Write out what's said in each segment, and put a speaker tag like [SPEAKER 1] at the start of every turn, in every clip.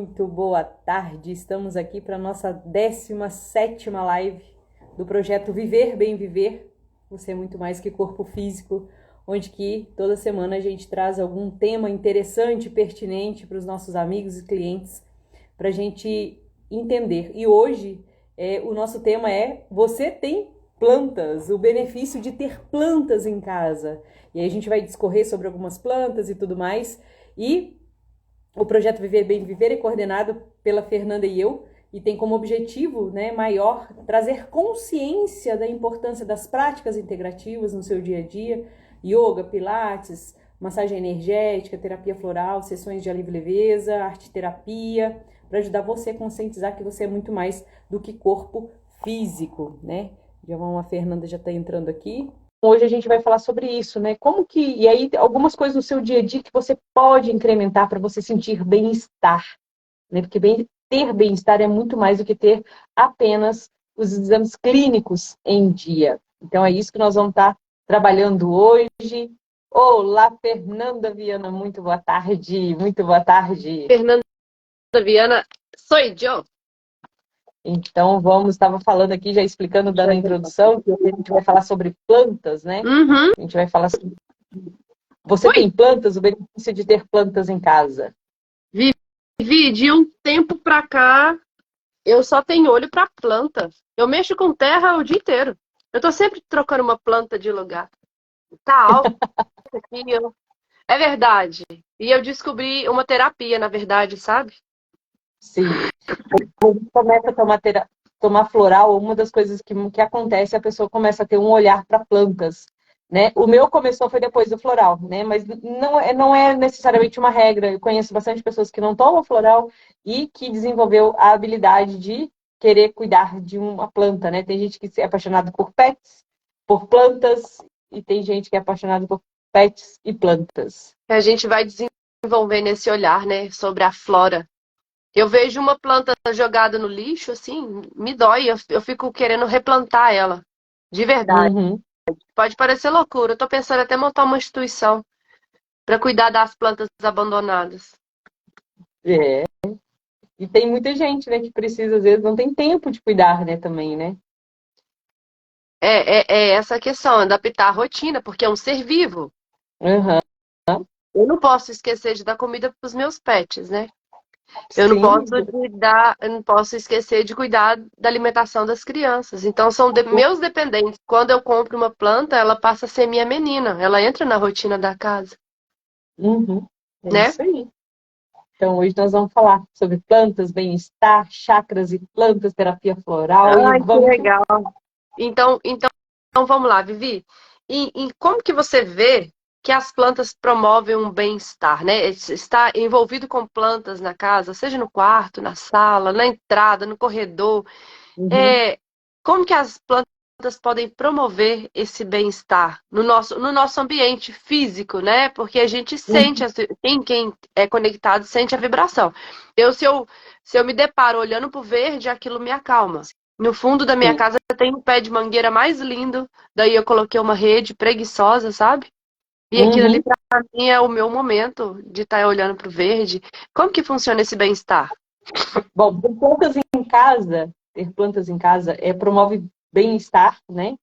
[SPEAKER 1] Muito boa tarde, estamos aqui para a nossa 17ª live do projeto Viver Bem Viver, você é muito mais que corpo físico, onde que toda semana a gente traz algum tema interessante, pertinente para os nossos amigos e clientes, para a gente entender. E hoje o nosso tema é Você tem plantas, o benefício de ter plantas em casa. E aí a gente vai discorrer sobre algumas plantas e tudo mais, e o projeto Viver Bem Viver é coordenado pela Fernanda e eu, e tem como objetivo, maior trazer consciência da importância das práticas integrativas no seu dia a dia, yoga, pilates, massagem energética, terapia floral, sessões de alívio e leveza, arte-terapia, para ajudar você a conscientizar que você é muito mais do que corpo físico, né? A Fernanda já está entrando aqui. Hoje a gente vai falar sobre isso, né? E aí, algumas coisas no seu dia a dia que você pode incrementar para você sentir bem-estar, né? Porque ter bem-estar é muito mais do que ter apenas os exames clínicos em dia. Então, é isso que nós vamos estar trabalhando hoje. Olá, Fernanda Viana, muito boa tarde. Muito boa tarde.
[SPEAKER 2] Fernanda Viana, sou eu.
[SPEAKER 1] Então, estava falando aqui, já explicando, dando a introdução, que hoje a gente vai falar sobre plantas, né?
[SPEAKER 2] Uhum.
[SPEAKER 1] A gente vai falar sobre... Você tem plantas? O benefício de ter plantas em casa?
[SPEAKER 2] Vivi, de um tempo pra cá, eu só tenho olho pra planta. Eu mexo com terra o dia inteiro. Eu tô sempre trocando uma planta de lugar. Tá alto aqui, é verdade. E eu descobri uma terapia, na verdade, sabe?
[SPEAKER 1] Sim. Quando a gente começa a tomar floral, uma das coisas que acontece, a pessoa começa a ter um olhar para plantas, né? O meu foi depois do floral, né? Mas não é necessariamente uma regra. Eu conheço bastante pessoas que não tomam floral e que desenvolveu a habilidade de querer cuidar de uma planta, né? Tem gente que é apaixonada por pets, por plantas, e tem gente que é apaixonada por pets e plantas.
[SPEAKER 2] A gente vai desenvolvendo esse olhar, né, sobre a flora. Eu vejo uma planta jogada no lixo, assim, me dói. Eu fico querendo replantar ela. De verdade.
[SPEAKER 1] Uhum.
[SPEAKER 2] Pode parecer loucura. Eu tô pensando até montar uma instituição para cuidar das plantas abandonadas.
[SPEAKER 1] É. E tem muita gente, né, que precisa, às vezes, não tem tempo de cuidar, né, também, né?
[SPEAKER 2] É essa a questão, adaptar a rotina, porque é um ser vivo.
[SPEAKER 1] Uhum.
[SPEAKER 2] Eu não posso esquecer de dar comida para os meus pets, né? Eu não
[SPEAKER 1] Sim.
[SPEAKER 2] posso esquecer de cuidar da alimentação das crianças. Então, são meus dependentes. Quando eu compro uma planta, ela passa a ser minha menina. Ela entra na rotina da casa.
[SPEAKER 1] Uhum. É
[SPEAKER 2] Né?
[SPEAKER 1] isso aí. Então, hoje nós vamos falar sobre plantas, bem-estar, chakras e plantas, terapia floral.
[SPEAKER 2] Ai,
[SPEAKER 1] E
[SPEAKER 2] que
[SPEAKER 1] vamos...
[SPEAKER 2] legal. Então vamos lá, Vivi. E como que você vê que as plantas promovem um bem-estar, né? Está envolvido com plantas na casa, seja no quarto, na sala, na entrada, no corredor.
[SPEAKER 1] Uhum.
[SPEAKER 2] Como que as plantas podem promover esse bem-estar no nosso ambiente físico, né? Porque a gente sente, quem é conectado sente a vibração. Se eu me deparo olhando para o verde, aquilo me acalma. No fundo da minha
[SPEAKER 1] Sim.
[SPEAKER 2] casa tem um pé de mangueira mais lindo, daí eu coloquei uma rede preguiçosa, sabe? E aquilo ali
[SPEAKER 1] Uhum.
[SPEAKER 2] para mim é o meu momento de estar olhando para o verde. Como que funciona esse bem-estar?
[SPEAKER 1] Bom, ter plantas em casa promove bem-estar, né?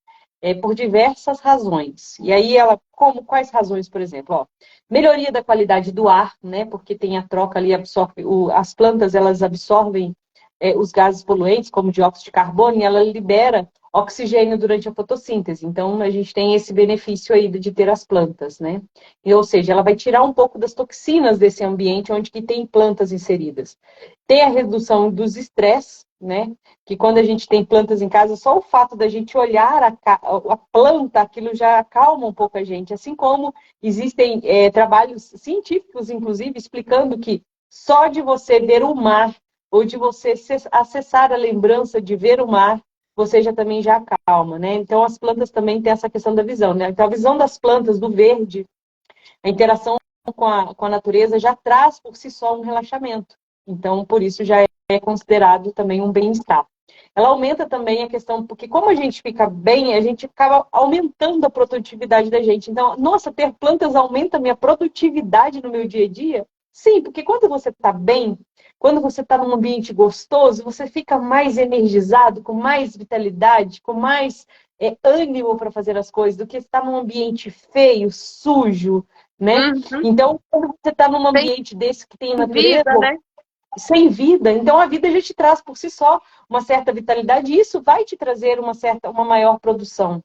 [SPEAKER 1] Por diversas razões. E aí quais razões, por exemplo? Melhoria da qualidade do ar, né? Porque tem a troca ali, as plantas elas absorvem os gases poluentes, como dióxido de carbono, e ela libera oxigênio durante a fotossíntese. Então, a gente tem esse benefício aí de ter as plantas, né? Ou seja, ela vai tirar um pouco das toxinas desse ambiente onde que tem plantas inseridas. Tem a redução dos estresses, né? Que quando a gente tem plantas em casa, só o fato da gente olhar a planta, aquilo já acalma um pouco a gente. Assim como existem trabalhos científicos, inclusive, explicando que só de você ver o mar ou de você acessar a lembrança de ver o mar, você também já acalma, né? Então, as plantas também têm essa questão da visão, né? Então, a visão das plantas, do verde, a interação com a natureza já traz por si só um relaxamento. Então, por isso já é considerado também um bem-estar. Ela aumenta também a questão, porque como a gente fica bem, a gente acaba aumentando a produtividade da gente. Então, nossa, ter plantas aumenta a minha produtividade no meu dia a dia? Sim, porque quando você está bem, quando você está num ambiente gostoso, você fica mais energizado, com mais vitalidade, com mais ânimo para fazer as coisas, do que estar num ambiente feio, sujo, né?
[SPEAKER 2] Uhum.
[SPEAKER 1] Então, quando você está num
[SPEAKER 2] Tem
[SPEAKER 1] ambiente desse que tem natureza,
[SPEAKER 2] vida, né?
[SPEAKER 1] sem vida, então a vida já te traz por si só uma certa vitalidade e isso vai te trazer uma maior produção.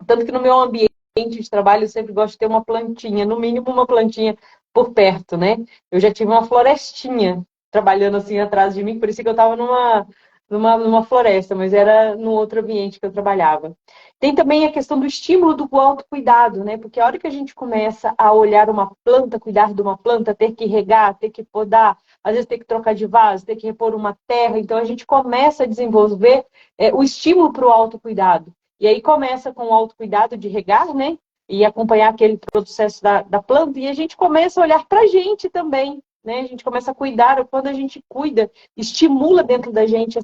[SPEAKER 1] Tanto que no meu ambiente de trabalho eu sempre gosto de ter uma plantinha, no mínimo uma plantinha por perto, né? Eu já tive uma florestinha trabalhando assim atrás de mim, por isso que eu estava numa floresta, mas era no outro ambiente que eu trabalhava. Tem também a questão do estímulo do autocuidado, né? Porque a hora que a gente começa a olhar uma planta, cuidar de uma planta, ter que regar, ter que podar, às vezes ter que trocar de vaso, ter que repor uma terra, então a gente começa a desenvolver o estímulo para o autocuidado. E aí começa com o autocuidado de regar, né? E acompanhar aquele processo da planta, e a gente começa a olhar para a gente também, né? A gente começa a cuidar, quando a gente cuida, estimula dentro da gente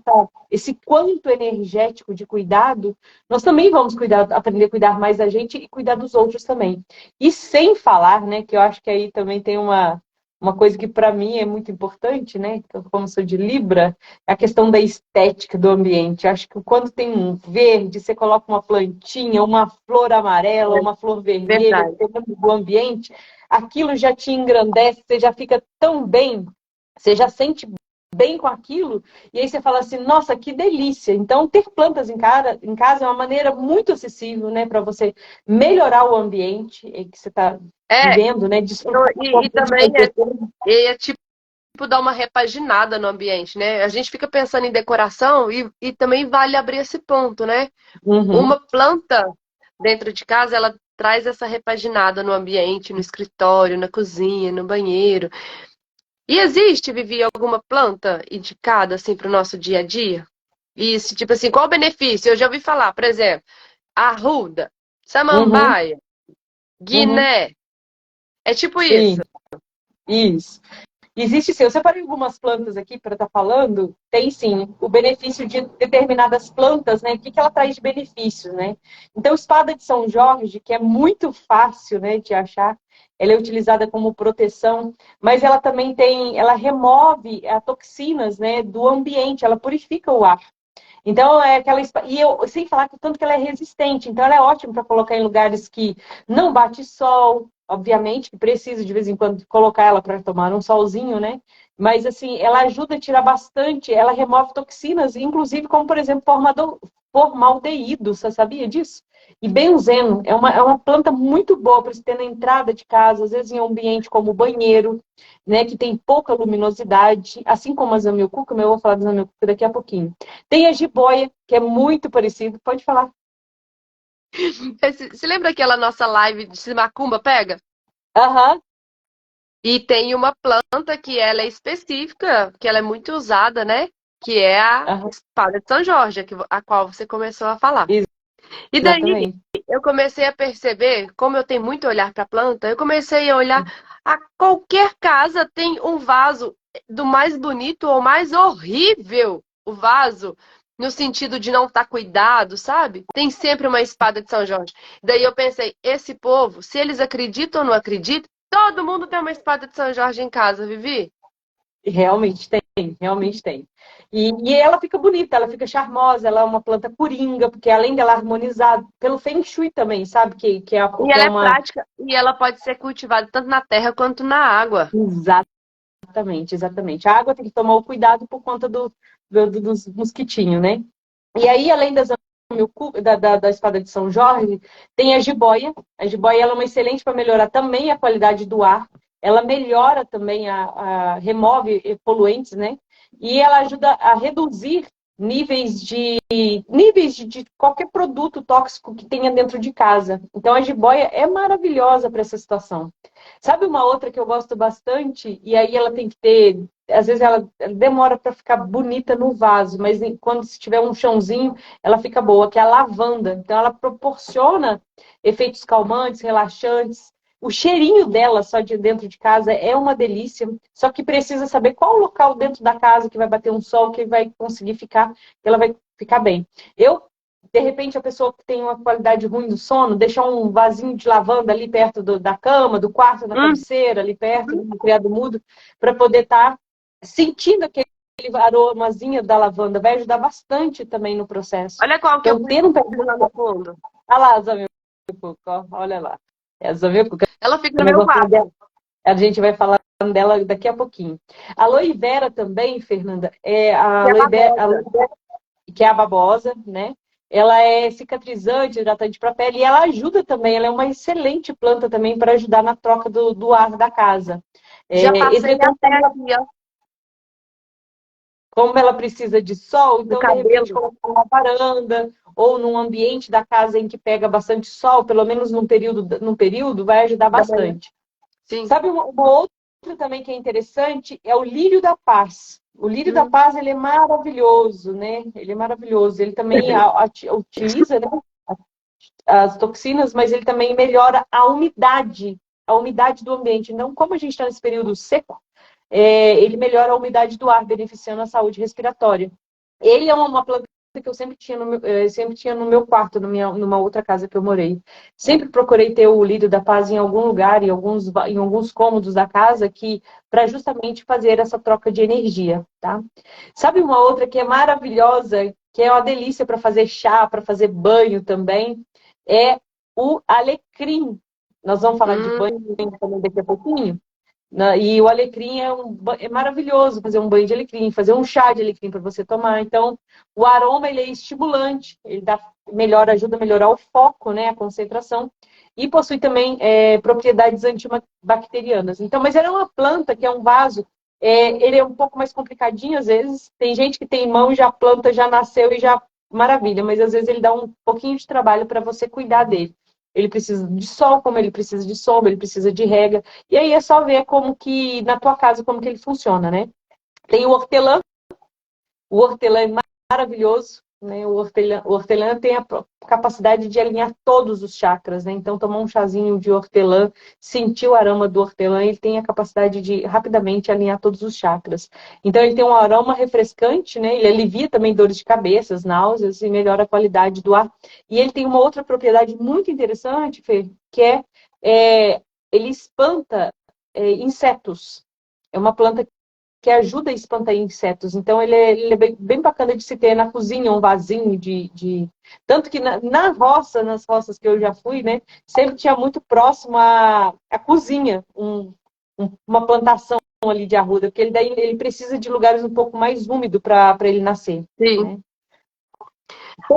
[SPEAKER 1] esse quanto energético de cuidado, nós também vamos cuidar, aprender a cuidar mais da gente e cuidar dos outros também. E sem falar, né, que eu acho que aí também tem uma coisa que para mim é muito importante, né? Como sou de Libra, é a questão da estética do ambiente. Eu acho que quando tem um verde, você coloca uma plantinha, uma flor amarela,
[SPEAKER 2] É
[SPEAKER 1] uma flor vermelha,
[SPEAKER 2] verdade.
[SPEAKER 1] dependendo do ambiente, aquilo já te engrandece, você já fica tão bem, você já sente bem com aquilo, e aí você fala assim, nossa, que delícia. Então, ter plantas em casa é uma maneira muito acessível, né, para você melhorar o ambiente em que você está
[SPEAKER 2] É,
[SPEAKER 1] vivendo, né, desfrutar um
[SPEAKER 2] e
[SPEAKER 1] pouco
[SPEAKER 2] também
[SPEAKER 1] das pessoas.
[SPEAKER 2] é tipo dar uma repaginada no ambiente, né? A gente fica pensando em decoração e também vale abrir esse ponto, né?
[SPEAKER 1] Uhum,
[SPEAKER 2] Uma planta dentro de casa, ela traz essa repaginada no ambiente, no escritório, na cozinha, no banheiro. E existe, Vivi, alguma planta indicada assim para o nosso dia a dia? Isso, tipo assim, qual o benefício? Eu já ouvi falar, por exemplo, arruda,
[SPEAKER 1] uhum,
[SPEAKER 2] samambaia,
[SPEAKER 1] uhum,
[SPEAKER 2] guiné. É tipo isso.
[SPEAKER 1] sim, isso. Existe sim, eu separei algumas plantas aqui para estar falando, tem sim, o benefício de determinadas plantas, né? O que ela traz de benefícios, né? Então, espada de São Jorge, que é muito fácil, né, de achar, ela é utilizada como proteção, mas ela também ela remove as toxinas, né, do ambiente, ela purifica o ar. Então, é aquela. E eu, sem falar que tanto que ela é resistente. Então, ela é ótima para colocar em lugares que não bate sol, obviamente, que precisa de vez em quando colocar ela para tomar um solzinho, né? Mas, assim, ela ajuda a tirar bastante, ela remove toxinas, inclusive, como, por exemplo, formaldeído. Você sabia disso? E benzeno é uma planta muito boa para se ter na entrada de casa, às vezes em um ambiente como o banheiro, né, que tem pouca luminosidade, assim como a zamioculca, mas eu vou falar da zamioculca daqui a pouquinho. Tem a jiboia, que é muito parecido. Pode falar.
[SPEAKER 2] Você lembra aquela nossa live de Se Macumba pega?
[SPEAKER 1] Aham,
[SPEAKER 2] E tem uma planta que ela é específica, que ela é muito usada, né? Que é a
[SPEAKER 1] aham,
[SPEAKER 2] espada de São Jorge, a qual você começou a falar. E daí
[SPEAKER 1] exatamente.
[SPEAKER 2] eu comecei a perceber, como eu tenho muito olhar para a planta, eu comecei a olhar, a qualquer casa tem um vaso do mais bonito ou mais horrível o vaso, no sentido de não estar cuidado, sabe? Tem sempre uma espada de São Jorge. Daí eu pensei, esse povo, se eles acreditam ou não acreditam, todo mundo tem uma espada de São Jorge em casa, Vivi.
[SPEAKER 1] Realmente tem, realmente tem. E ela fica bonita, ela fica charmosa, ela é uma planta coringa, porque além dela harmonizar, pelo Feng Shui também, sabe?
[SPEAKER 2] E
[SPEAKER 1] Que
[SPEAKER 2] ela
[SPEAKER 1] é
[SPEAKER 2] é
[SPEAKER 1] uma.
[SPEAKER 2] prática e ela pode ser cultivada tanto na terra quanto na água.
[SPEAKER 1] Exatamente, exatamente. A água tem que tomar o cuidado por conta dos mosquitinhos, né? E aí, além da espada de São Jorge, tem a jiboia. A jiboia ela é uma excelente para melhorar também a qualidade do ar. Ela melhora também, remove poluentes, né? E ela ajuda a reduzir níveis de qualquer produto tóxico que tenha dentro de casa. Então, a jiboia é maravilhosa para essa situação. Sabe uma outra que eu gosto bastante? E aí ela tem que ter. Às vezes ela demora para ficar bonita no vaso, mas quando se tiver um chãozinho, ela fica boa, que é a lavanda. Então ela proporciona efeitos calmantes, relaxantes. O cheirinho dela só de dentro de casa é uma delícia, só que precisa saber qual o local dentro da casa que vai bater um sol que vai conseguir ficar, que ela vai ficar bem. Eu de repente a pessoa que tem uma qualidade ruim do sono, deixar um vasinho de lavanda ali perto da cama, do quarto, na cabeceira, ali perto, no criado mudo, para poder estar sentindo aquele aromazinho da lavanda, vai ajudar bastante também no processo.
[SPEAKER 2] Olha qual que eu
[SPEAKER 1] Então,
[SPEAKER 2] pus
[SPEAKER 1] ter um pé
[SPEAKER 2] lá no fundo.
[SPEAKER 1] olha lá, Zamiocuca, olha lá. É a Zamiocuca.
[SPEAKER 2] Ela fica no
[SPEAKER 1] Também
[SPEAKER 2] meu
[SPEAKER 1] gostei dela.
[SPEAKER 2] quarto.
[SPEAKER 1] A gente vai falar dela daqui a pouquinho. A aloe vera também, Fernanda,
[SPEAKER 2] Que é babosa.
[SPEAKER 1] que é a babosa, né? Ela é cicatrizante, hidratante para a pele e ela ajuda também. Ela é uma excelente planta também para ajudar na troca do ar da casa.
[SPEAKER 2] Já passei
[SPEAKER 1] Entretanto,
[SPEAKER 2] até aqui, ó,
[SPEAKER 1] como ela precisa de sol,
[SPEAKER 2] no
[SPEAKER 1] então de repente
[SPEAKER 2] cabelo.
[SPEAKER 1] colocar uma varanda ou num ambiente da casa em que pega bastante sol, pelo menos num período vai ajudar
[SPEAKER 2] Da manhã.
[SPEAKER 1] bastante.
[SPEAKER 2] Sim.
[SPEAKER 1] Sabe uma outra também que é interessante é o lírio da paz. O lírio da
[SPEAKER 2] Hum.
[SPEAKER 1] paz, ele é maravilhoso, né? Ele é maravilhoso. Ele também utiliza, né, as toxinas, mas ele também melhora a umidade do ambiente. Então, como a gente está nesse período seco, ele melhora a umidade do ar, beneficiando a saúde respiratória. Ele é uma planta que eu sempre tinha no meu quarto, numa outra casa que eu morei. Sempre procurei ter o lírio da paz em algum lugar, em alguns cômodos da casa, para justamente fazer essa troca de energia, tá? Sabe uma outra que é maravilhosa, que é uma delícia para fazer chá, para fazer banho também, é o alecrim. Nós vamos falar de banho
[SPEAKER 2] Hum.
[SPEAKER 1] também daqui a pouquinho. E o alecrim é maravilhoso, fazer um banho de alecrim, fazer um chá de alecrim para você tomar. Então, o aroma ele é estimulante, ele ajuda a melhorar o foco, né, a concentração, e possui também propriedades antibacterianas. Então, mas ela é uma planta que é um vaso, ele é um pouco mais complicadinho às vezes. Tem gente que tem mão e já planta, já nasceu e já maravilha, mas às vezes ele dá um pouquinho de trabalho para você cuidar dele. Ele precisa de sol, como ele precisa de sombra, ele precisa de rega. E aí é só ver como que, na tua casa, como que ele funciona, né? Tem o hortelã é maravilhoso, né? O hortelã tem a capacidade de alinhar todos os chakras, né? Então, tomar um chazinho de hortelã, sentir o aroma do hortelã, ele tem a capacidade de rapidamente alinhar todos os chakras. Então, ele tem um aroma refrescante, né? Ele alivia também dores de cabeça, náuseas e melhora a qualidade do ar. E ele tem uma outra propriedade muito interessante, Fê, que ele espanta insetos. É uma planta que ajuda a espantar insetos. Então, ele é bem bacana de se ter na cozinha, um vasinho de... Tanto que nas roças que eu já fui, né, sempre tinha muito próximo à cozinha, uma plantação ali de arruda, porque ele precisa de lugares um pouco mais úmidos para ele nascer,
[SPEAKER 2] Sim.
[SPEAKER 1] né?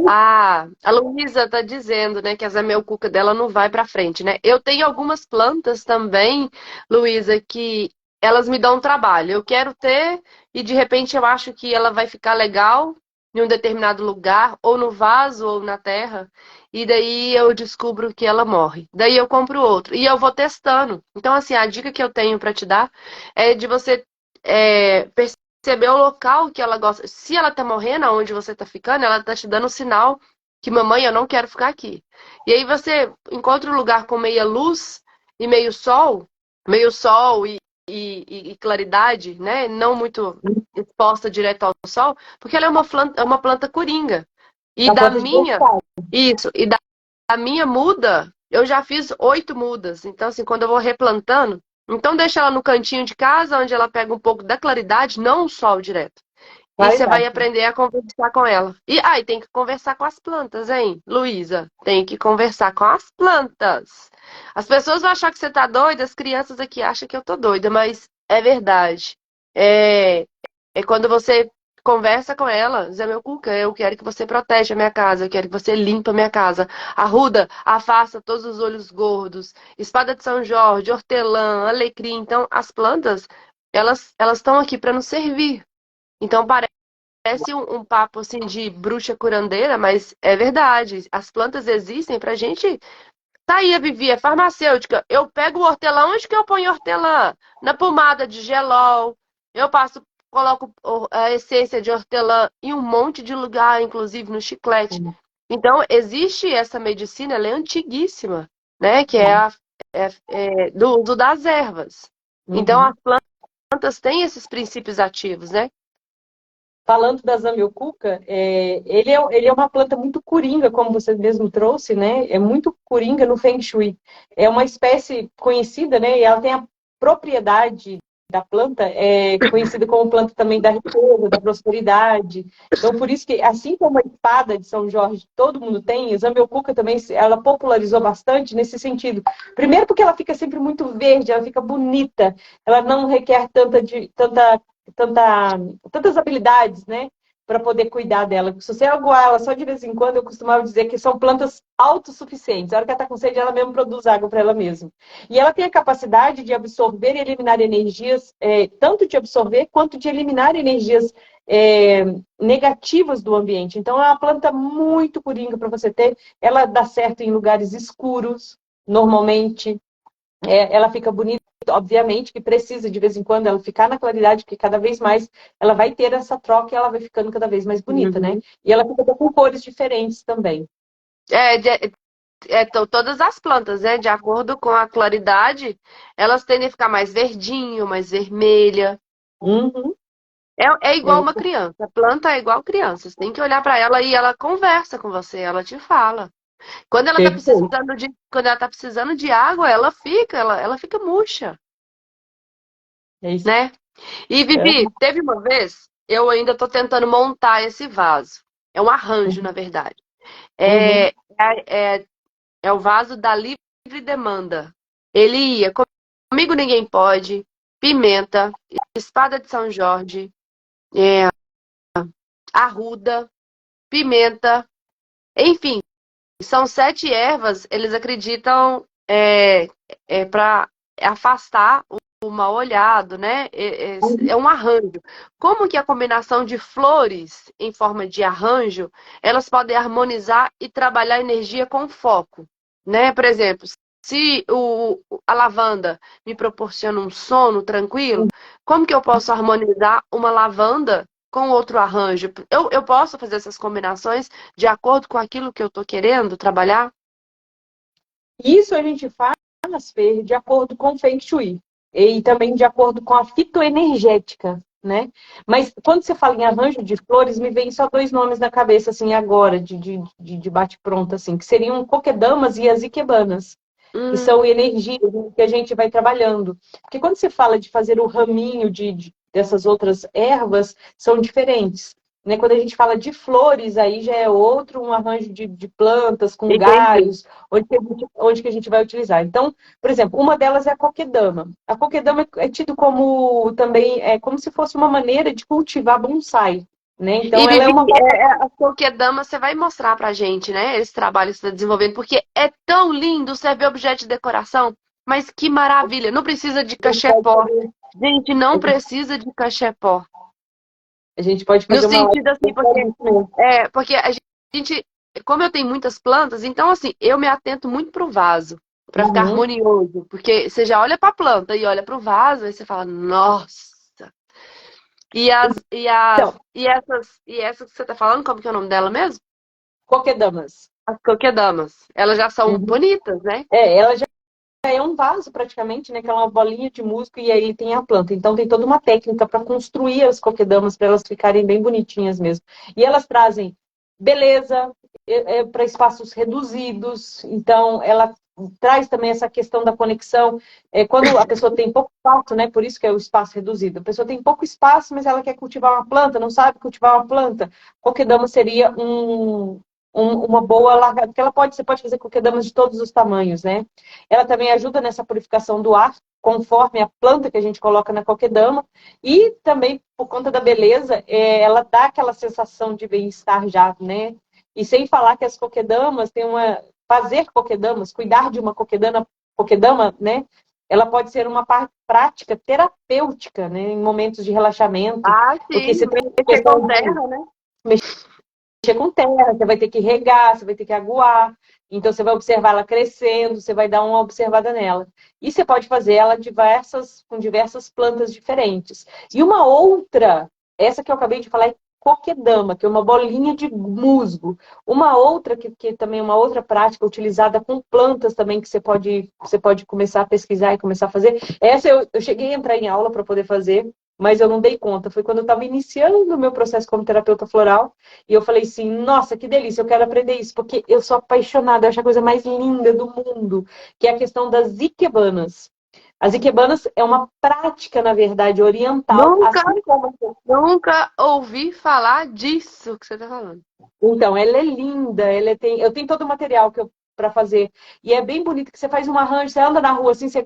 [SPEAKER 2] A Luísa tá dizendo, né, que a zamioculca dela não vai pra frente, né? Eu tenho algumas plantas também, Luísa, que elas me dão trabalho. Eu quero ter e de repente eu acho que ela vai ficar legal em um determinado lugar, ou no vaso, ou na terra, e daí eu descubro que ela morre. Daí eu compro outro e eu vou testando. Então, assim, a dica que eu tenho pra te dar é de você perceber o local que ela gosta. Se ela tá morrendo, aonde você tá ficando, ela tá te dando um sinal que, mamãe, eu não quero ficar aqui. E aí você encontra um lugar com meia luz e meio sol e claridade, né? Não muito exposta direto ao sol, porque ela é uma planta coringa. E
[SPEAKER 1] A
[SPEAKER 2] da
[SPEAKER 1] planta de
[SPEAKER 2] minha,
[SPEAKER 1] bonsai.
[SPEAKER 2] isso, e da minha muda, eu já fiz 8 mudas. Então, assim, quando eu vou replantando, então deixa ela no cantinho de casa, onde ela pega um pouco da claridade, não o sol direto. E você vai
[SPEAKER 1] Qualidade.
[SPEAKER 2] aprender a conversar com ela. E tem que conversar com as plantas, hein, Luísa? Tem que conversar com as plantas. As pessoas vão achar que você tá doida, as crianças aqui acham que eu tô doida, mas é verdade. É, é quando você conversa com ela, Zé meu cuca, eu quero que você proteja a minha casa, eu quero que você limpa a minha casa. Arruda, afasta todos os olhos gordos. Espada de São Jorge, hortelã, alecrim. Então, as plantas, elas estão aqui para nos servir. Então, parece um papo assim de bruxa curandeira, mas é verdade. As plantas existem pra gente. Tá aí a Vivi, é farmacêutica. Eu pego o hortelã, onde que eu ponho hortelã? Na pomada de gelol. Eu coloco a essência de hortelã em um monte de lugar, inclusive no chiclete. Então, existe essa medicina, ela é antiguíssima, né? Que é, do uso das ervas. Então,
[SPEAKER 1] Uhum.
[SPEAKER 2] as plantas têm esses princípios ativos, né?
[SPEAKER 1] falando da Zamioculca, ele é uma planta muito coringa, como você mesmo trouxe, né? É muito coringa no Feng Shui. É uma espécie conhecida, né? E ela tem a propriedade da planta, conhecida como planta também da riqueza, da prosperidade. Então, por isso que, assim como a espada de São Jorge todo mundo tem, a Zamioculca também, ela popularizou bastante nesse sentido. Primeiro porque ela fica sempre muito verde, ela fica bonita, ela não requer tantas habilidades, né? Para poder cuidar dela. Se você aguar ela só de vez em quando, eu costumava dizer que são plantas autossuficientes. A hora que ela está com sede, ela mesmo produz água para ela mesma. E ela tem a capacidade de absorver e eliminar energias, tanto de absorver quanto de eliminar energias negativas do ambiente. Então, é uma planta muito coringa para você ter. Ela dá certo em lugares escuros, normalmente. Ela fica bonita, obviamente, que precisa de vez em quando ela ficar na claridade, porque cada vez mais ela vai ter essa troca e ela vai ficando cada vez mais bonita, né? E ela fica com cores diferentes também.
[SPEAKER 2] Todas as plantas, né? De acordo com a claridade, elas tendem a ficar mais verdinho, mais vermelha.
[SPEAKER 1] Uhum.
[SPEAKER 2] É igual uma criança. A planta é igual criança. Você tem que olhar para ela e ela conversa com você, ela te fala.
[SPEAKER 1] Perfeito.
[SPEAKER 2] Quando ela tá precisando de água, ela fica murcha,
[SPEAKER 1] É isso.
[SPEAKER 2] né? E Vivi, teve uma vez, eu ainda tô tentando montar esse vaso. É um arranjo, na verdade.
[SPEAKER 1] Uhum.
[SPEAKER 2] É, é, é o vaso da livre demanda. Ele ia Comigo Ninguém Pode, pimenta, espada de São Jorge, é, arruda, pimenta, enfim, são 7 ervas, eles acreditam para afastar o mal olhado, né? É um arranjo. Como que a combinação de flores em forma de arranjo, elas podem harmonizar e trabalhar energia com foco, né? Por exemplo, se a lavanda me proporciona um sono tranquilo, como que eu posso harmonizar uma lavanda com outro arranjo? Eu posso fazer essas combinações de acordo com aquilo que eu estou querendo trabalhar?
[SPEAKER 1] Isso a gente faz, Fer, de acordo com o Feng Shui. E também de acordo com a fitoenergética, né? Mas quando você fala em arranjo de flores, me vem só 2 nomes na cabeça, assim, agora, de bate-pronto, assim, que seriam coquedamas e as ikebanas, que são energias que a gente vai trabalhando. Porque quando você fala de fazer o raminho dessas outras ervas, são diferentes. Né? Quando a gente fala de flores, aí já é outro, um arranjo de plantas com
[SPEAKER 2] Entendi.
[SPEAKER 1] galhos, onde que a gente vai utilizar. Então, por exemplo, uma delas é a coquedama. A coquedama é tido como também, como se fosse uma maneira de cultivar bonsai. Né?
[SPEAKER 2] E
[SPEAKER 1] Então, ela é
[SPEAKER 2] Vivi,
[SPEAKER 1] uma.
[SPEAKER 2] a Kokedama você vai mostrar pra gente, né? Esse trabalho que você está desenvolvendo, porque é tão lindo você ver objeto de decoração, mas que maravilha! Não precisa de cachepó. Gente, não precisa de cachepó.
[SPEAKER 1] A gente pode
[SPEAKER 2] No
[SPEAKER 1] fazer uma
[SPEAKER 2] sentido assim,
[SPEAKER 1] live.
[SPEAKER 2] porque a gente, como eu tenho muitas plantas, então assim, eu me atento muito pro vaso, pra ficar
[SPEAKER 1] Uhum.
[SPEAKER 2] harmonioso, porque você já olha pra planta e olha pro vaso, aí você fala, nossa.
[SPEAKER 1] Então,
[SPEAKER 2] E essas que você tá falando, como que é o nome dela mesmo?
[SPEAKER 1] coquedamas.
[SPEAKER 2] As coquedamas. Elas já são
[SPEAKER 1] Uhum.
[SPEAKER 2] bonitas, né?
[SPEAKER 1] Ela já é um vaso praticamente, né? Que é uma bolinha de músculo e aí tem a planta. Então tem toda uma técnica para construir as coquedamas para elas ficarem bem bonitinhas mesmo. E elas trazem beleza para espaços reduzidos. Então ela traz também essa questão da conexão. Quando a pessoa tem pouco espaço, né? Por isso que é o espaço reduzido. A pessoa tem pouco espaço, mas ela quer cultivar uma planta, não sabe cultivar uma planta. Coquedama seria uma boa largada, porque você pode fazer coquedamas de todos os tamanhos, né? Ela também ajuda nessa purificação do ar, conforme a planta que a gente coloca na coquedama. E também, por conta da beleza, ela dá aquela sensação de bem-estar já, né? E sem falar que as coquedamas têm uma. Fazer coquedamas, cuidar de uma coquedama, né? Ela pode ser uma prática terapêutica, né? Em momentos de relaxamento.
[SPEAKER 2] Ah,
[SPEAKER 1] Porque
[SPEAKER 2] sim.
[SPEAKER 1] você tem
[SPEAKER 2] Mexer
[SPEAKER 1] questão
[SPEAKER 2] com
[SPEAKER 1] de
[SPEAKER 2] terra, né?
[SPEAKER 1] mexer com terra, você vai ter que regar, você vai ter que aguar. Então, você vai observar ela crescendo, você vai dar uma observada nela. E você pode fazer ela com diversas plantas diferentes. E uma outra, essa que eu acabei de falar, é coquedama, que é uma bolinha de musgo. Uma outra, que também é uma outra prática utilizada com plantas também, que você pode começar a pesquisar e começar a fazer. Essa eu cheguei a entrar em aula para poder fazer. mas eu não dei conta. Foi quando eu estava iniciando o meu processo como terapeuta floral, e eu falei assim, nossa, que delícia, eu quero aprender isso, porque eu sou apaixonada, eu acho a coisa mais linda do mundo, que é a questão das ikebanas. As ikebanas é uma prática, na verdade, oriental,
[SPEAKER 2] Nunca,
[SPEAKER 1] assim como...
[SPEAKER 2] nunca ouvi falar disso que você tá falando.
[SPEAKER 1] Então, ela é linda, eu tenho todo o material que eu para fazer. E é bem bonito que você faz um arranjo, você anda na rua assim, você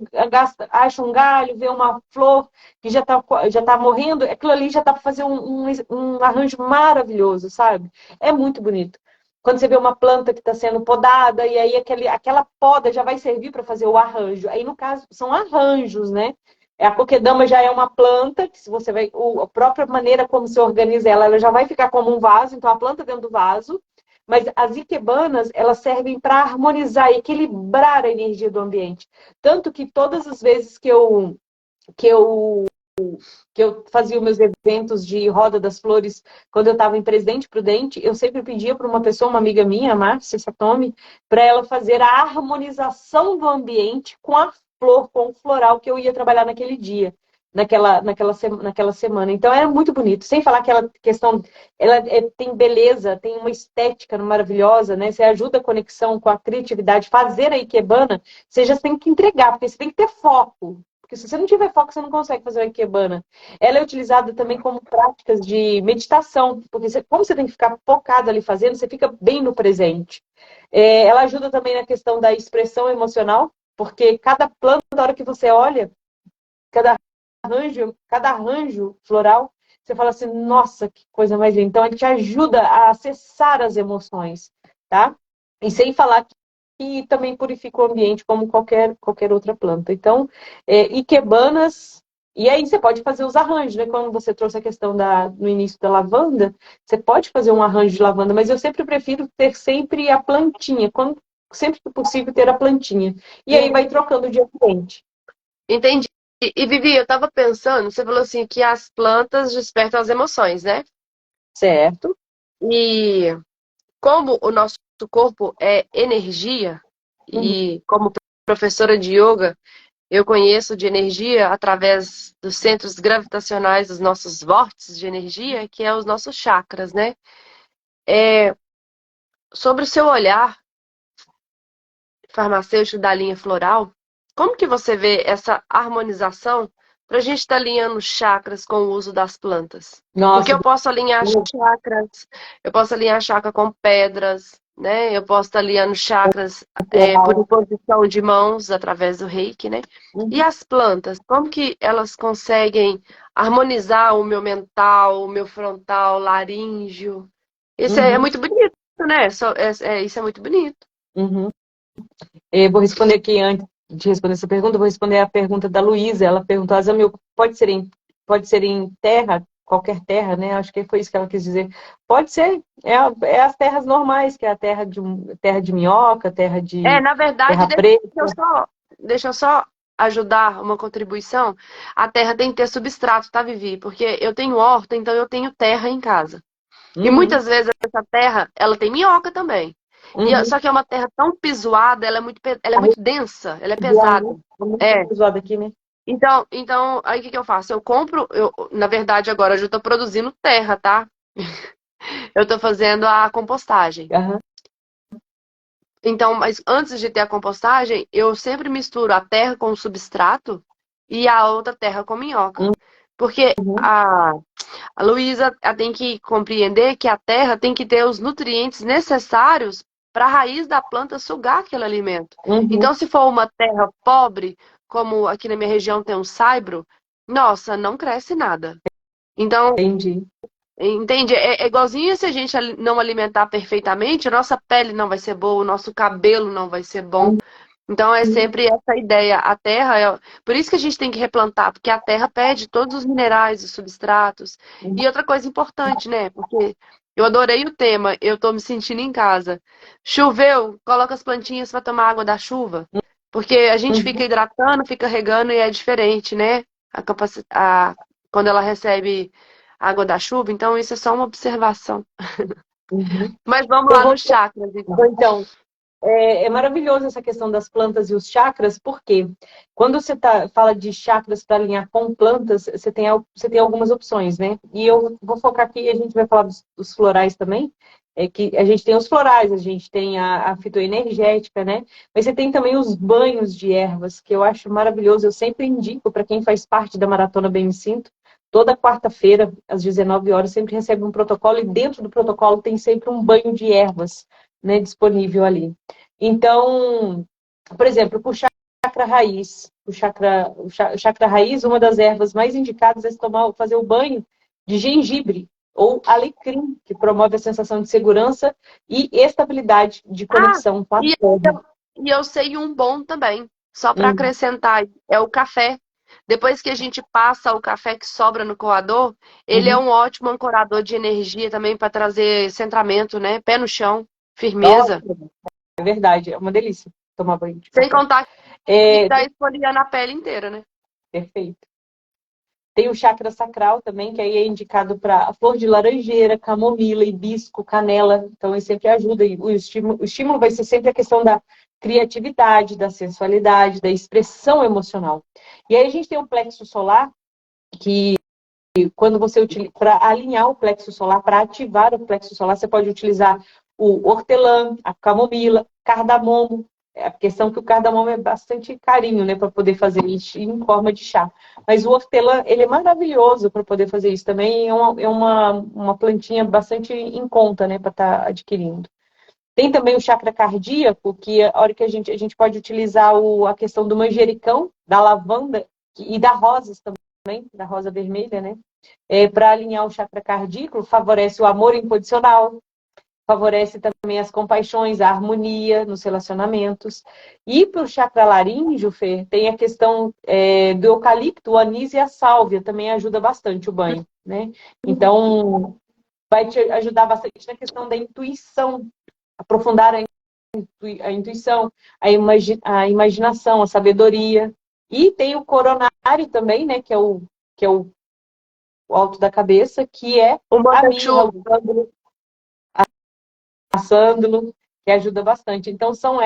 [SPEAKER 1] acha um galho, vê uma flor que já tá morrendo, aquilo ali já dá para fazer um arranjo maravilhoso, sabe? É muito bonito. Quando você vê uma planta que está sendo podada, e aí aquela poda já vai servir para fazer o arranjo. Aí, no caso, são arranjos, né? A coquedama já é uma planta, que se você vai. A própria maneira como se organiza ela, ela já vai ficar como um vaso, então a planta dentro do vaso. Mas as ikebanas, elas servem para harmonizar, equilibrar a energia do ambiente. Tanto que todas as vezes que eu, que eu fazia os meus eventos de Roda das Flores, quando eu estava em Presidente Prudente, eu sempre pedia para uma pessoa, uma amiga minha, a Márcia Satomi, para ela fazer a harmonização do ambiente com a flor, com o floral que eu ia trabalhar naquele dia. Naquela semana. Então era muito bonito. Sem falar que aquela questão, tem beleza, tem uma estética maravilhosa, né? Você ajuda a conexão com a criatividade. Fazer a ikebana, você já tem que entregar, porque você tem que ter foco. Porque se você não tiver foco, você não consegue fazer a ikebana. Ela é utilizada também como práticas de meditação, porque como você tem que ficar focado ali fazendo, você fica bem no presente. Ela ajuda também na questão da expressão emocional, porque cada planta, na hora que você olha, cada arranjo floral, você fala assim, nossa, que coisa mais linda. Então, ele te ajuda a acessar as emoções, tá? E sem falar que também purifica o ambiente como qualquer outra planta. Então, ikebanas, e aí você pode fazer os arranjos, né? Quando você trouxe a questão no início da lavanda, você pode fazer um arranjo de lavanda, mas eu sempre prefiro ter sempre a plantinha, sempre que possível ter a plantinha. E aí vai trocando de ambiente.
[SPEAKER 2] Entendi. E Vivi, eu tava pensando, você falou assim que as plantas despertam as emoções, né?
[SPEAKER 1] Certo?
[SPEAKER 2] E como o nosso corpo é energia,
[SPEAKER 1] Uhum.
[SPEAKER 2] e como professora de yoga, eu conheço de energia através dos centros gravitacionais dos nossos vórtices de energia, que é os nossos chakras, né? Sobre o seu olhar farmacêutico da linha floral, como que você vê essa harmonização para a gente estar alinhando chakras com o uso das plantas? Porque
[SPEAKER 1] Nossa,
[SPEAKER 2] eu posso alinhar chakra com pedras, né? Eu posso estar alinhando chakras por
[SPEAKER 1] legal.
[SPEAKER 2] imposição de mãos através do reiki, né? E
[SPEAKER 1] Uhum.
[SPEAKER 2] as plantas, como que elas conseguem harmonizar o meu mental, o meu frontal, laríngeo? Isso é
[SPEAKER 1] Uhum.
[SPEAKER 2] muito bonito, né? Isso é muito bonito.
[SPEAKER 1] Uhum. Vou responder aqui, antes de responder essa pergunta, vou responder a pergunta da Luísa. Ela perguntou, Azamil, pode ser em terra, qualquer terra, né? Acho que foi isso que ela quis dizer. Pode ser, as terras normais, que é a terra de minhoca,
[SPEAKER 2] Na verdade,
[SPEAKER 1] terra preta.
[SPEAKER 2] deixa eu só ajudar uma contribuição. A terra tem que ter substrato, tá, Vivi? Porque eu tenho horta, então eu tenho terra em casa. E
[SPEAKER 1] Uhum.
[SPEAKER 2] muitas vezes essa terra, ela tem minhoca também.
[SPEAKER 1] Uhum.
[SPEAKER 2] Só que é uma terra tão pisoada, ela é
[SPEAKER 1] A
[SPEAKER 2] muito densa, ela é
[SPEAKER 1] região, né?
[SPEAKER 2] pesada.
[SPEAKER 1] É muito
[SPEAKER 2] É.
[SPEAKER 1] pesado aqui, né?
[SPEAKER 2] Então, aí o que que eu faço? Na verdade, agora eu já estou produzindo terra, tá? Eu estou fazendo a compostagem.
[SPEAKER 1] Aham.
[SPEAKER 2] Então, mas antes de ter a compostagem, eu sempre misturo a terra com o substrato e a outra terra com minhoca. Porque
[SPEAKER 1] Uhum.
[SPEAKER 2] a Luísa ela tem que compreender que a terra tem que ter os nutrientes necessários para a raiz da planta sugar aquele alimento.
[SPEAKER 1] Uhum.
[SPEAKER 2] Então, se for uma terra pobre, como aqui na minha região tem um saibro, nossa, não cresce nada. Então,
[SPEAKER 1] Entendi.
[SPEAKER 2] entende? É igualzinho se a gente não alimentar perfeitamente, a nossa pele não vai ser boa, o nosso cabelo não vai ser bom. Então é
[SPEAKER 1] Uhum.
[SPEAKER 2] sempre essa ideia. A terra por isso que a gente tem que replantar, porque a terra pede todos os minerais, os substratos. E outra coisa importante, né? Porque eu adorei o tema, eu tô me sentindo em casa. Choveu, coloca as plantinhas para tomar água da chuva. Porque a gente fica
[SPEAKER 1] Uhum.
[SPEAKER 2] hidratando, fica regando e é diferente, né? Quando ela recebe água da chuva, então isso é só uma observação.
[SPEAKER 1] Uhum.
[SPEAKER 2] Mas vamos
[SPEAKER 1] Eu
[SPEAKER 2] lá
[SPEAKER 1] vou,
[SPEAKER 2] nos chakras, então.
[SPEAKER 1] então. É maravilhoso essa questão das plantas e os chakras, porque quando você fala de chakras para alinhar com plantas, você tem algumas opções, né? E eu vou focar aqui, a gente vai falar dos florais também, é que a gente tem os florais, a gente tem a fitoenergética, né? Mas você tem também os banhos de ervas, que eu acho maravilhoso, eu sempre indico para quem faz parte da Maratona Bem Me Sinto, toda quarta-feira, às 19 horas, sempre recebe um protocolo, e dentro do protocolo tem sempre um banho de ervas, né, disponível ali. Então, por exemplo, para o chakra raiz, o chakra raiz, uma das ervas mais indicadas é fazer o banho de gengibre ou alecrim, que promove a sensação de segurança e estabilidade de
[SPEAKER 2] Ah,
[SPEAKER 1] conexão com a
[SPEAKER 2] e
[SPEAKER 1] terra.
[SPEAKER 2] eu sei um bom também, só para
[SPEAKER 1] Hum,
[SPEAKER 2] acrescentar, é o café. Depois que a gente passa o café que sobra no coador, ele é
[SPEAKER 1] uhum.
[SPEAKER 2] um ótimo ancorador de energia também para trazer centramento, né? Pé no chão, firmeza.
[SPEAKER 1] Ótimo. É verdade, é uma delícia tomar banho de
[SPEAKER 2] Sem
[SPEAKER 1] café.
[SPEAKER 2] contar que
[SPEAKER 1] É,
[SPEAKER 2] tá esfoliando a pele inteira, né?
[SPEAKER 1] perfeito. Tem o chakra sacral também, que aí é indicado para flor de laranjeira, camomila, hibisco, canela. Então, ele sempre ajuda. E o estímulo vai ser sempre a questão da criatividade, da sensualidade, da expressão emocional. E aí a gente tem o plexo solar, que quando você utiliza, para alinhar o plexo solar, para ativar o plexo solar, você pode utilizar o hortelã, a camomila, cardamomo. A questão que o cardamomo é bastante carinho, né, para poder fazer isso em forma de chá. Mas o hortelã, ele é maravilhoso para poder fazer isso também. Uma plantinha bastante em conta, né, para estar adquirindo. Tem também o chakra cardíaco, que a hora que a gente pode utilizar a questão do manjericão, da lavanda e da rosas também, da rosa vermelha, né? Para alinhar o chakra cardíaco, favorece o amor incondicional, favorece também as compaixões, a harmonia nos relacionamentos. E para o chakra laríngeo, Fer, tem a questão do eucalipto, o anis e a sálvia, também ajuda bastante o banho, né? Então, vai te ajudar bastante na questão da intuição, aprofundar a intuição, a imaginação, a sabedoria. E tem o coronário também, né? Que é o alto da cabeça, que é
[SPEAKER 2] O
[SPEAKER 1] a mirra, o
[SPEAKER 2] manda-chuva.
[SPEAKER 1] sândalo, que ajuda bastante. Então, são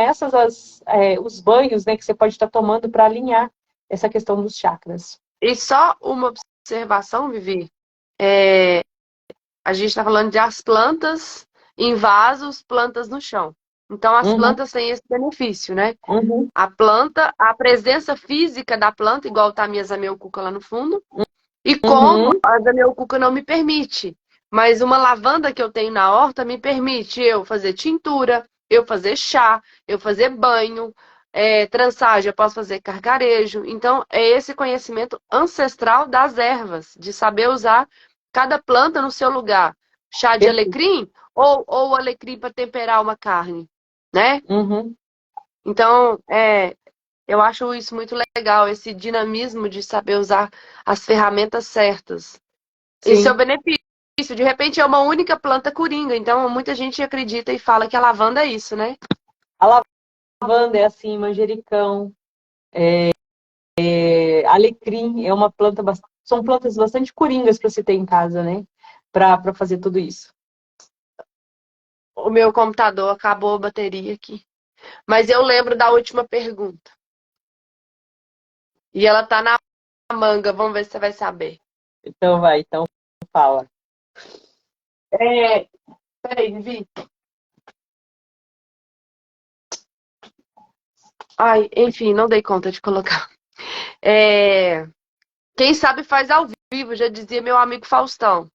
[SPEAKER 1] os banhos, né, que você pode estar tomando para alinhar essa questão dos chakras.
[SPEAKER 2] E só uma observação, Vivi. É, a gente está falando de as plantas em vasos, plantas no chão. Então, as
[SPEAKER 1] Uhum,
[SPEAKER 2] plantas têm esse benefício, né?
[SPEAKER 1] uhum,
[SPEAKER 2] A planta, a presença física da planta, igual tá a minha zamioculca lá no fundo, e como
[SPEAKER 1] uhum,
[SPEAKER 2] a zamioculca não me permite. Mas uma lavanda que eu tenho na horta me permite eu fazer tintura, eu fazer chá, eu fazer banho, trançagem, eu posso fazer carcarejo. Então, é esse conhecimento ancestral das ervas, de saber usar cada planta no seu lugar. Chá de
[SPEAKER 1] perfeito.
[SPEAKER 2] alecrim ou alecrim para temperar uma carne, né?
[SPEAKER 1] Uhum,
[SPEAKER 2] Então, eu acho isso muito legal, esse dinamismo de saber usar as ferramentas certas em seu
[SPEAKER 1] sim.
[SPEAKER 2] benefício. De repente é uma única planta coringa, então muita gente acredita e fala que a lavanda é isso, né?
[SPEAKER 1] A lavanda é assim, manjericão, alecrim é uma planta, são plantas bastante coringas para se ter em casa, né? Para fazer tudo isso.
[SPEAKER 2] O meu computador acabou a bateria aqui. Mas eu lembro da última pergunta. E ela tá na manga, vamos ver se você vai saber.
[SPEAKER 1] Então vai, então fala.
[SPEAKER 2] É, peraí, Vivi. Ai, enfim, não dei conta de colocar. É, quem sabe faz ao vivo, já dizia meu amigo Faustão.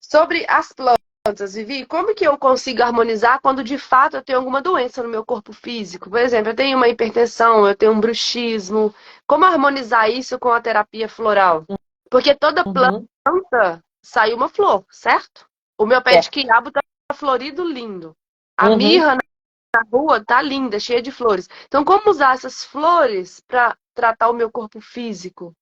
[SPEAKER 2] Sobre as plantas, Vivi, como que eu consigo harmonizar quando de fato eu tenho alguma doença no meu corpo físico? Por exemplo, eu tenho uma hipertensão, eu tenho um bruxismo. Como harmonizar isso com a terapia floral? Porque toda
[SPEAKER 1] Uhum.
[SPEAKER 2] planta sai uma flor, certo? O meu pé de
[SPEAKER 1] Certo.
[SPEAKER 2] quiabo tá florido lindo. A
[SPEAKER 1] Uhum.
[SPEAKER 2] mirra na rua tá linda, cheia de flores. Então, como usar essas flores para tratar o meu corpo físico?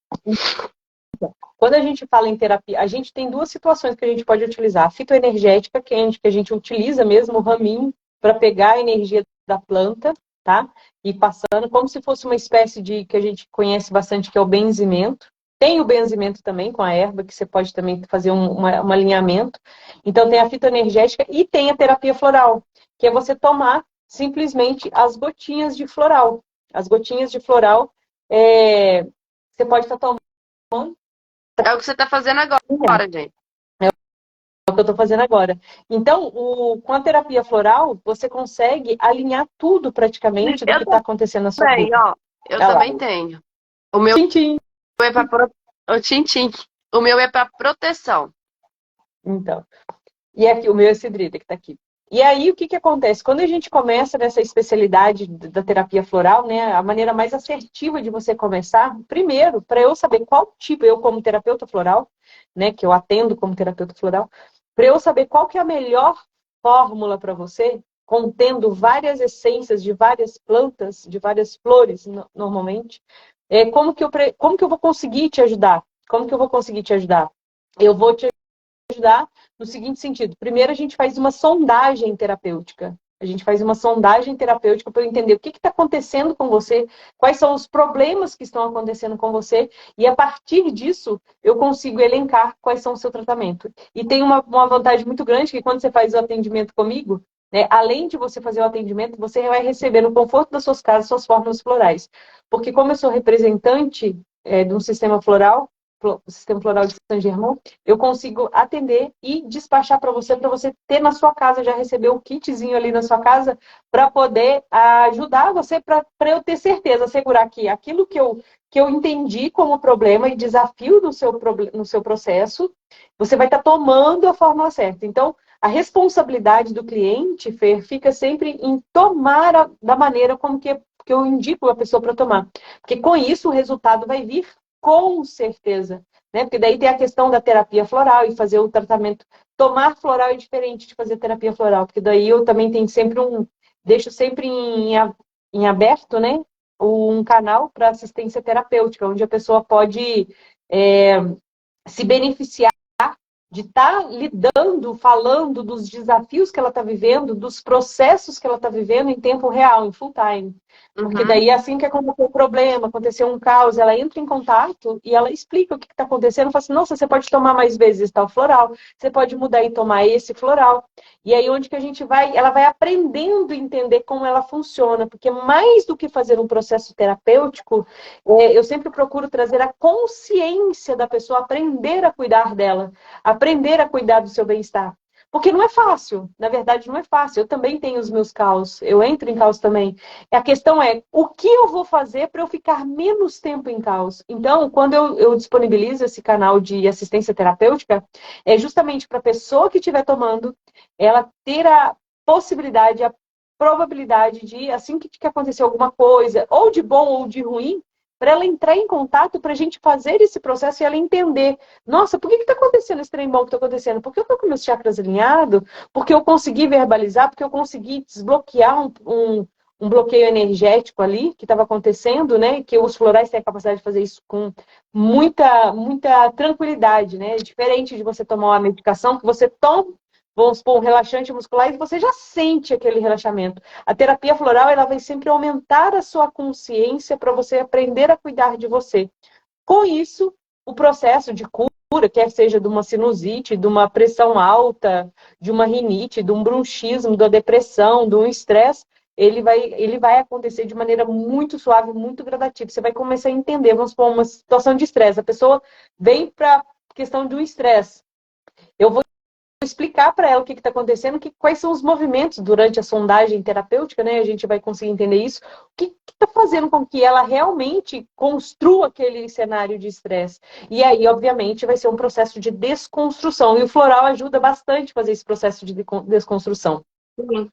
[SPEAKER 1] Quando a gente fala em terapia, a gente tem duas situações que a gente pode utilizar. A fitoenergética, que a gente utiliza mesmo o raminho para pegar a energia da planta, tá? E passando como se fosse uma espécie de que a gente conhece bastante, que é o benzimento. Tem o benzimento também com a erva, que você pode também fazer um alinhamento. Então tem a fitoenergética e tem a terapia floral, que é você tomar simplesmente as gotinhas de floral. As gotinhas de floral, você pode estar tomando.
[SPEAKER 2] É o que você tá fazendo agora, gente.
[SPEAKER 1] É o que eu estou fazendo agora. Então, com a terapia floral, você consegue alinhar tudo praticamente do
[SPEAKER 2] Eu
[SPEAKER 1] que está acontecendo na sua
[SPEAKER 2] também,
[SPEAKER 1] vida.
[SPEAKER 2] ó. Eu
[SPEAKER 1] Olha lá.
[SPEAKER 2] também tenho. O meu
[SPEAKER 1] Tchim,
[SPEAKER 2] é pra o tintim. O meu é para proteção.
[SPEAKER 1] então. E aqui, o meu é cidrita, que está aqui. E aí, o que que acontece? Quando a gente começa nessa especialidade da terapia floral, né, a maneira mais assertiva de você começar, primeiro, para eu saber qual tipo, eu como terapeuta floral, né, que eu atendo como terapeuta floral, para eu saber qual que é a melhor fórmula para você, contendo várias essências de várias plantas, de várias flores, normalmente, como que eu vou conseguir te ajudar? Como que eu vou conseguir te ajudar? Eu vou te ajudar no seguinte sentido. Primeiro, a gente faz uma sondagem terapêutica. A gente faz uma sondagem terapêutica para eu entender o que está acontecendo com você, quais são os problemas que estão acontecendo com você, e a partir disso eu consigo elencar quais são o seu tratamento. E tem uma vantagem muito grande que quando você faz o atendimento comigo, né, além de você fazer o atendimento, você vai receber no conforto das suas casas suas fórmulas florais. Porque como eu sou representante de um sistema floral, o sistema floral de Saint-Germain, eu consigo atender e despachar para você ter na sua casa, já receber o kitzinho ali na sua casa, para poder ajudar você, para eu ter certeza, assegurar que aquilo que eu entendi como problema e desafio no seu processo, você vai estar tomando a forma certa. Então, a responsabilidade do cliente, Fer, fica sempre em tomar da maneira como que eu indico a pessoa para tomar. Porque com isso o resultado vai vir com certeza, né? Porque daí tem a questão da terapia floral e fazer o tratamento. Tomar floral é diferente de fazer terapia floral, porque daí eu também tenho sempre deixo sempre em aberto, né? Um canal para assistência terapêutica, onde a pessoa pode se beneficiar de estar lidando, falando dos desafios que ela está vivendo, dos processos que ela está vivendo em tempo real, em full time. Porque daí, assim que aconteceu um problema, aconteceu um caos, ela entra em contato e ela explica o que está acontecendo. Fala assim, nossa, você pode tomar mais vezes tal floral, você pode mudar e tomar esse floral. E aí, onde que a gente vai, ela vai aprendendo a entender como ela funciona. Porque mais do que fazer um processo terapêutico, eu sempre procuro trazer a consciência da pessoa, aprender a cuidar dela, aprender a cuidar do seu bem-estar. Porque não é fácil, na verdade não é fácil. Eu também tenho os meus caos, eu entro em caos também. A questão é, o que eu vou fazer para eu ficar menos tempo em caos? Então, quando eu disponibilizo esse canal de assistência terapêutica, é justamente para a pessoa que estiver tomando, ela ter a possibilidade, a probabilidade de, assim que acontecer alguma coisa, ou de bom ou de ruim, para ela entrar em contato, para a gente fazer esse processo e ela entender. Nossa, por que está acontecendo esse trem bom que está acontecendo? Porque eu estou com meus chakras alinhados? Porque eu consegui verbalizar? Porque eu consegui desbloquear um bloqueio energético ali que estava acontecendo, né? Que os florais têm a capacidade de fazer isso com muita tranquilidade, né? Diferente de você tomar uma medicação que você toma, vamos supor, um relaxante muscular e você já sente aquele relaxamento. A terapia floral, ela vai sempre aumentar a sua consciência para você aprender a cuidar de você. Com isso, o processo de cura, quer seja de uma sinusite, de uma pressão alta, de uma rinite, de um bruxismo, da depressão, de um estresse, ele vai acontecer de maneira muito suave, muito gradativa. Você vai começar a entender, vamos supor, uma situação de estresse. A pessoa vem para a questão de um estresse. Eu vou explicar para ela o que está acontecendo, quais são os movimentos durante a sondagem terapêutica, né? A gente vai conseguir entender isso. O que está fazendo com que ela realmente construa aquele cenário de estresse? E aí, obviamente, vai ser um processo de desconstrução. E o floral ajuda bastante a fazer esse processo de desconstrução.
[SPEAKER 2] Sim.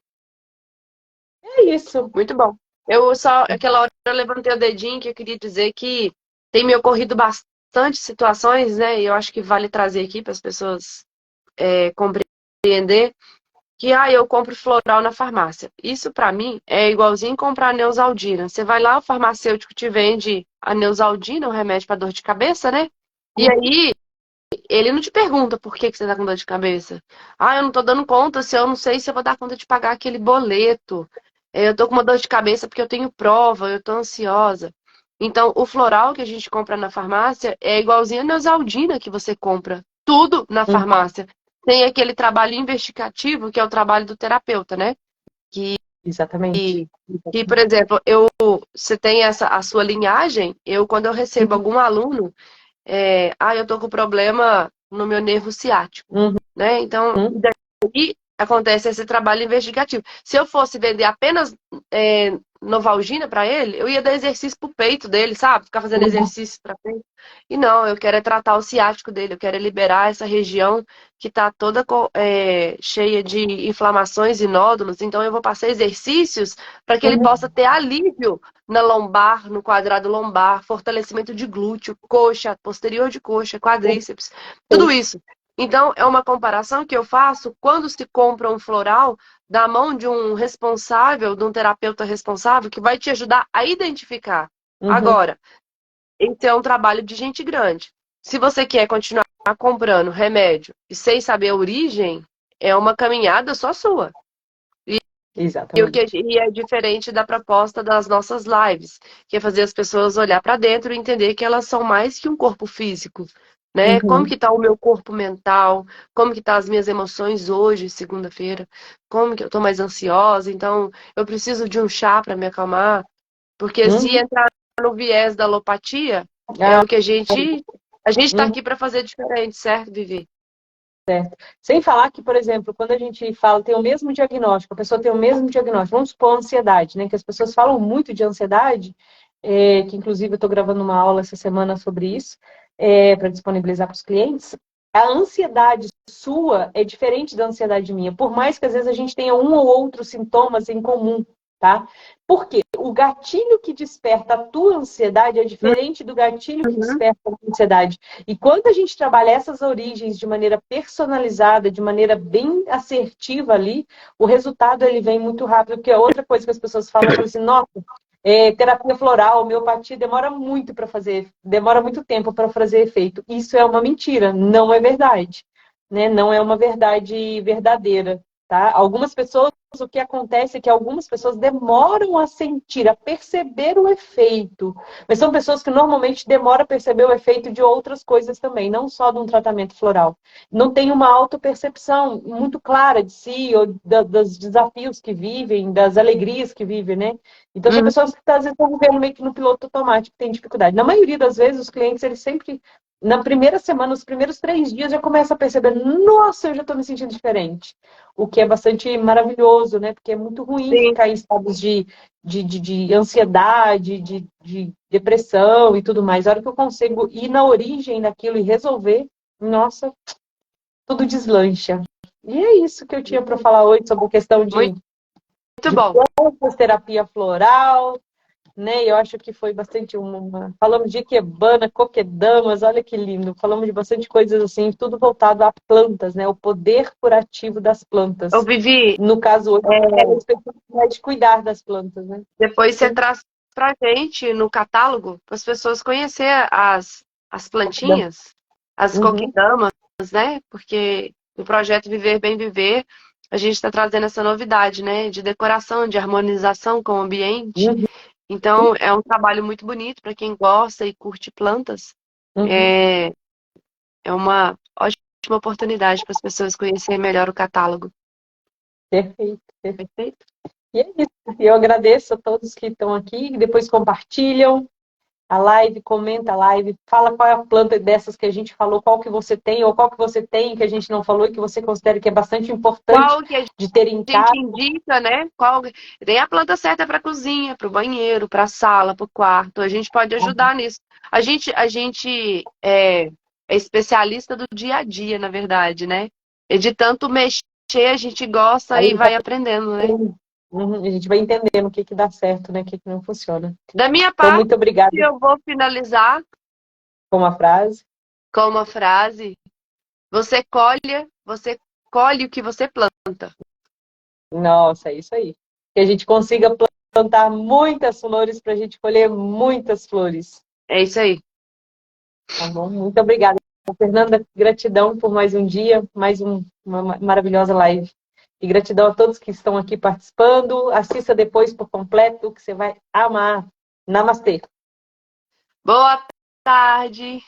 [SPEAKER 1] É isso.
[SPEAKER 2] Muito bom. Aquela hora eu levantei o dedinho que eu queria dizer que tem me ocorrido bastante situações, né? E eu acho que vale trazer aqui para as pessoas compreender que eu compro floral na farmácia. Isso para mim é igualzinho comprar Neosaldina. Você vai lá, o farmacêutico te vende a Neosaldina, um remédio para dor de cabeça, né? E aí ele não te pergunta por que você tá com dor de cabeça. Eu não tô dando conta, se eu não sei se eu vou dar conta de pagar aquele boleto. Eu tô com uma dor de cabeça porque eu tenho prova, eu tô ansiosa. Então, o floral que a gente compra na farmácia é igualzinho a Neosaldina que você compra. Tudo na
[SPEAKER 1] Uhum.
[SPEAKER 2] farmácia. Tem aquele trabalho investigativo, que é o trabalho do terapeuta, né?
[SPEAKER 1] Exatamente.
[SPEAKER 2] Que, por exemplo, você tem a sua linhagem, quando eu recebo
[SPEAKER 1] Uhum.
[SPEAKER 2] algum aluno, eu tô com problema no meu nervo ciático,
[SPEAKER 1] Uhum.
[SPEAKER 2] né? Então, daí acontece esse trabalho investigativo. Se eu fosse vender apenas Novalgina para ele, eu ia dar exercício pro peito dele, sabe? Ficar fazendo
[SPEAKER 1] Uhum.
[SPEAKER 2] exercício para peito. E não, eu quero tratar o ciático dele, eu quero liberar essa região que está toda cheia de inflamações e nódulos. Então, eu vou passar exercícios para que ele
[SPEAKER 1] Uhum.
[SPEAKER 2] possa ter alívio na lombar, no quadrado lombar, fortalecimento de glúteo, coxa, posterior de coxa, quadríceps, tudo isso. Então, é uma comparação que eu faço quando se compra um floral da mão de um responsável, de um terapeuta responsável, que vai te ajudar a identificar.
[SPEAKER 1] Uhum.
[SPEAKER 2] Agora, esse é um trabalho de gente grande. Se você quer continuar comprando remédio e sem saber a origem, é uma caminhada só sua.
[SPEAKER 1] Exatamente.
[SPEAKER 2] E é diferente da proposta das nossas lives, que é fazer as pessoas olhar para dentro e entender que elas são mais que um corpo físico, né? Como que
[SPEAKER 1] Uhum.
[SPEAKER 2] está o meu corpo mental? Como que tá as minhas emoções hoje, segunda-feira? Como que eu estou mais ansiosa? Então, eu preciso de um chá para me acalmar, porque se
[SPEAKER 1] Uhum.
[SPEAKER 2] entrar no viés da alopatia, é
[SPEAKER 1] Ah,
[SPEAKER 2] o que a gente está
[SPEAKER 1] uhum.
[SPEAKER 2] aqui para fazer diferente, certo, Vivi?
[SPEAKER 1] Certo. Sem falar que, por exemplo, quando a gente fala, tem o mesmo diagnóstico, a pessoa tem o mesmo diagnóstico, vamos supor ansiedade, né? Que as pessoas falam muito de ansiedade, que inclusive eu estou gravando uma aula essa semana sobre isso, para disponibilizar para os clientes. A ansiedade sua é diferente da ansiedade minha, por mais que às vezes a gente tenha um ou outro sintomas em comum, tá? Por quê? O gatilho que desperta a tua ansiedade é diferente do gatilho que
[SPEAKER 2] Uhum.
[SPEAKER 1] desperta a tua ansiedade. E quando a gente trabalha essas origens de maneira personalizada, de maneira bem assertiva ali, o resultado ele vem muito rápido, porque é outra coisa que as pessoas falam assim, nossa, terapia floral, homeopatia demora muito para fazer, demora muito tempo para fazer efeito. Isso é uma mentira, não é verdade, né? Não é uma verdade verdadeira, tá? Algumas pessoas, o que acontece é que algumas pessoas demoram a sentir, a perceber o efeito, mas são pessoas que normalmente demoram a perceber o efeito de outras coisas também, não só de um tratamento floral. Não tem uma autopercepção muito clara de si, ou dos desafios que vivem, das alegrias que vivem, né? Então, são
[SPEAKER 2] Uhum.
[SPEAKER 1] pessoas que às vezes estão vivendo meio que no piloto automático, tem dificuldade. Na maioria das vezes, os clientes, eles sempre, na primeira semana, os primeiros 3 dias, já começam a perceber, nossa, eu já estou me sentindo diferente. O que é bastante maravilhoso, né? Porque é muito ruim
[SPEAKER 2] Sim.
[SPEAKER 1] ficar em estados de ansiedade, de depressão e tudo mais. A hora que eu consigo ir na origem daquilo e resolver, nossa, tudo deslancha. E é isso que eu tinha para falar hoje sobre a questão
[SPEAKER 2] Muito, muito
[SPEAKER 1] de
[SPEAKER 2] bom.
[SPEAKER 1] plantas, terapia floral, né? Eu acho que foi bastante uma. Falamos de ikebana, coquedamas, olha que lindo. Falamos de bastante coisas assim, tudo voltado a plantas, né? O poder curativo das
[SPEAKER 2] Eu
[SPEAKER 1] plantas.
[SPEAKER 2] vivi.
[SPEAKER 1] No caso hoje, é a especialidade de cuidar das plantas, né?
[SPEAKER 2] Depois você
[SPEAKER 1] Sim.
[SPEAKER 2] traz pra gente no catálogo, para as pessoas conhecer as plantinhas, as
[SPEAKER 1] Uhum,
[SPEAKER 2] coquidamas, né? Porque no projeto Viver Bem Viver, a gente está trazendo essa novidade, né? De decoração, de harmonização com o ambiente.
[SPEAKER 1] uhum,
[SPEAKER 2] Então, é um trabalho muito bonito para quem gosta e curte plantas.
[SPEAKER 1] uhum.
[SPEAKER 2] É, é uma ótima oportunidade para as pessoas conhecerem melhor o catálogo.
[SPEAKER 1] Perfeito, perfeito.
[SPEAKER 2] Perfeito?
[SPEAKER 1] E é isso. Eu agradeço a todos que estão aqui, que depois compartilham a live, comenta a live, fala qual é a planta dessas que a gente falou, qual que você tem, ou qual que você tem que a gente não falou e que você considera que é bastante importante
[SPEAKER 2] Qual que a
[SPEAKER 1] de ter em
[SPEAKER 2] gente
[SPEAKER 1] casa.
[SPEAKER 2] indica, né? Qual... Tem a planta certa para cozinha, para o banheiro, para a sala, para o quarto. A gente pode ajudar nisso. A gente é especialista do dia a dia, na verdade, né? E de tanto mexer, a gente gosta
[SPEAKER 1] Aí
[SPEAKER 2] e vai aprendendo, né?
[SPEAKER 1] a gente vai entendendo o que que dá certo, né? O que que não funciona.
[SPEAKER 2] Da minha
[SPEAKER 1] Então,
[SPEAKER 2] parte,
[SPEAKER 1] muito obrigada
[SPEAKER 2] eu vou finalizar
[SPEAKER 1] com a frase.
[SPEAKER 2] com uma frase. Você colhe o que você planta.
[SPEAKER 1] Nossa, é isso aí. Que a gente consiga plantar muitas flores para a gente colher muitas flores.
[SPEAKER 2] É isso aí.
[SPEAKER 1] Tá bom? Muito obrigada. Fernanda, gratidão por mais um dia, uma maravilhosa live. E gratidão a todos que estão aqui participando. Assista depois por completo, que você vai amar. Namastê.
[SPEAKER 2] Boa tarde.